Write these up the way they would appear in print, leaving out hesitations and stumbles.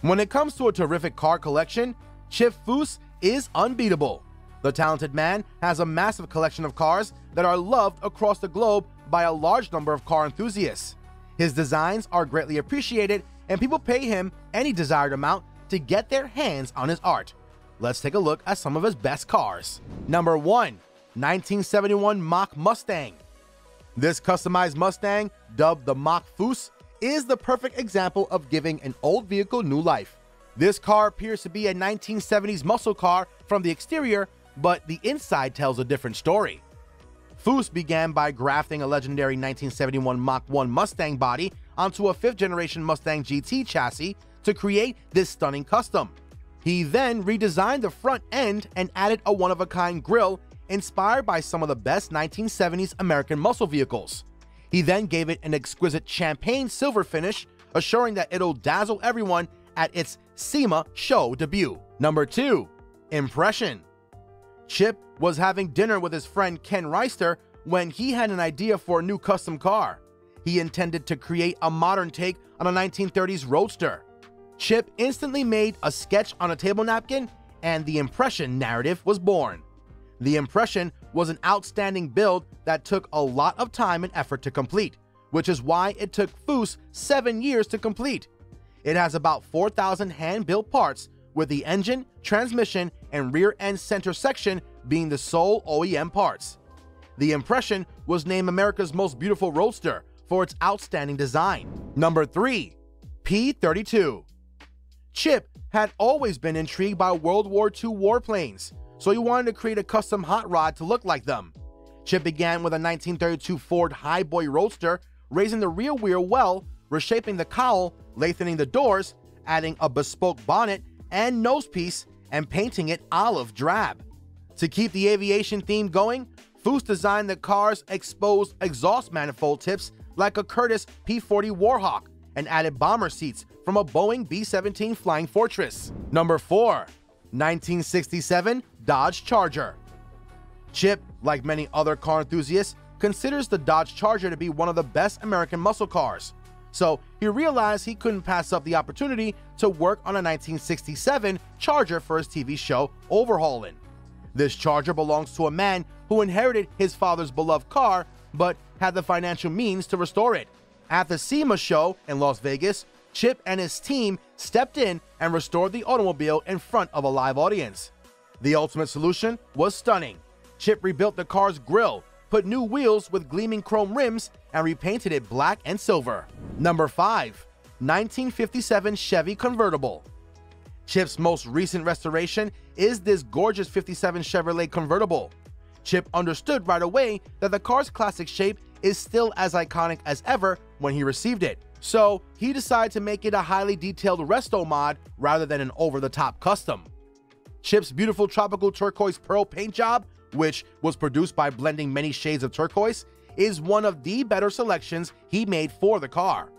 When it comes to a terrific car collection, Chip Foose is unbeatable. The talented man has a massive collection of cars that are loved across the globe by a large number of car enthusiasts. His designs are greatly appreciated, and people pay him any desired amount to get their hands on his art. Let's take a look at some of his best cars. Number 1. 1971 Mach Mustang. This customized Mustang, dubbed the Mach Foose, is the perfect example of giving an old vehicle new life. This car appears to be a 1970s muscle car from the exterior, but the inside tells a different story. Foose began by grafting a legendary 1971 Mach 1 Mustang body onto a 5th generation Mustang GT chassis to create this stunning custom. He then redesigned the front end and added a one-of-a-kind grille inspired by some of the best 1970s American muscle vehicles. He then gave it an exquisite champagne silver finish, assuring that it'll dazzle everyone at its SEMA show debut. Number 2. Impression. Chip was having dinner with his friend Ken Reister when he had an idea for a new custom car. He intended to create a modern take on a 1930s Roadster. Chip instantly made a sketch on a table napkin, and the Impression narrative was born. The Impression was an outstanding build that took a lot of time and effort to complete, which is why it took Foose 7 years to complete. It has about 4,000 hand-built parts, with the engine, transmission, and rear end center section being the sole OEM parts. The Impression was named America's most beautiful roadster for its outstanding design. Number 3. P-32. Chip had always been intrigued by World War II warplanes, so he wanted to create a custom hot rod to look like them. Chip began with a 1932 Ford Highboy Roadster, raising the rear wheel well, reshaping the cowl, lengthening the doors, adding a bespoke bonnet and nosepiece, and painting it olive drab. To keep the aviation theme going, Foose designed the car's exposed exhaust manifold tips like a Curtiss P-40 Warhawk and added bomber seats from a Boeing B-17 Flying Fortress. Number 4. 1967 Dodge Charger. Chip, like many other car enthusiasts, considers the Dodge Charger to be one of the best American muscle cars. So he realized he couldn't pass up the opportunity to work on a 1967 Charger for his TV show Overhauling. This Charger belongs to a man who inherited his father's beloved car but had the financial means to restore it. At the SEMA show in Las Vegas, Chip and his team stepped in and restored the automobile in front of a live audience. The ultimate solution was stunning. Chip rebuilt the car's grille, put new wheels with gleaming chrome rims, and repainted it black and silver. Number 5. 1957 Chevy Convertible. Chip's most recent restoration is this gorgeous 57 Chevrolet Convertible. Chip understood right away that the car's classic shape is still as iconic as ever when he received it, so he decided to make it a highly detailed resto mod rather than an over-the-top custom. Chip's beautiful tropical turquoise pearl paint job, which was produced by blending many shades of turquoise, is one of the better selections he made for the car.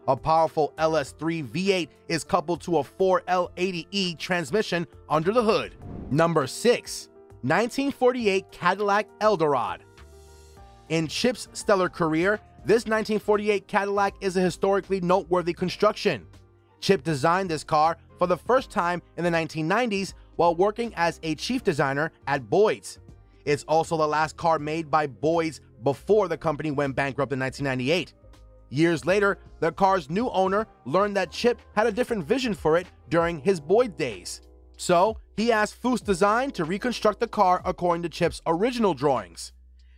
A powerful LS3 V8 is coupled to a 4L80E transmission under the hood. Number 6. 1948 Cadillac Elder Rod. In Chip's stellar career, this 1948 Cadillac is a historically noteworthy construction. Chip designed this car for the first time in the 1990s while working as a chief designer at Boyd's. It's also the last car made by Boyd's before the company went bankrupt in 1998. Years later, the car's new owner learned that Chip had a different vision for it during his Boyd days. So he asked Foose Design to reconstruct the car according to Chip's original drawings.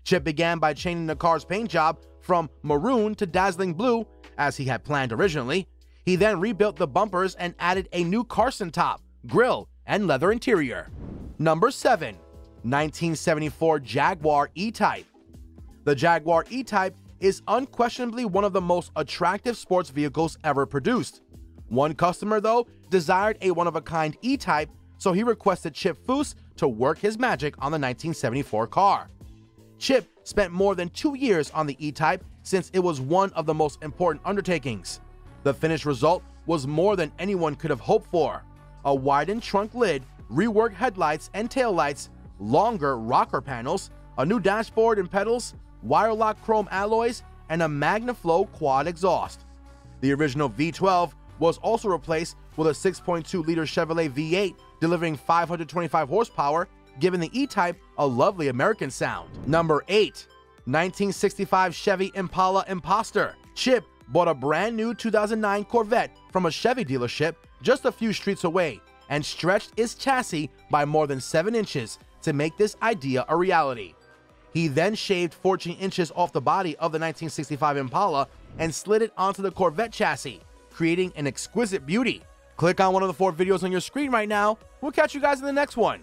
Chip began by changing the car's paint job from maroon to dazzling blue, as he had planned originally. He then rebuilt the bumpers and added a new Carson top, grille, and leather interior. Number 7. 1974 Jaguar EType. The Jaguar EType is unquestionably one of the most attractive sports vehicles ever produced. One customer, though, desired a one-of-a-kind E-Type, so he requested Chip Foose to work his magic on the 1974 car. Chip spent more than 2 years on the E-Type since it was one of the most important undertakings. The finished result was more than anyone could have hoped for. A widened trunk lid, reworked headlights and taillights, longer rocker panels, a new dashboard and pedals, wire-lock chrome alloys, and a MagnaFlow quad exhaust. The original V12 was also replaced with a 6.2-liter Chevrolet V8 delivering 525 horsepower, giving the E-Type a lovely American sound. Number 8. 1965 Chevy Impala Imposter. Chip bought a brand new 2009 Corvette from a Chevy dealership just a few streets away and stretched its chassis by more than 7 inches to make this idea a reality. He then shaved 14 inches off the body of the 1965 Impala and slid it onto the Corvette chassis, creating an exquisite beauty. Click on one of the 4 videos on your screen right now. We'll catch you guys in the next one.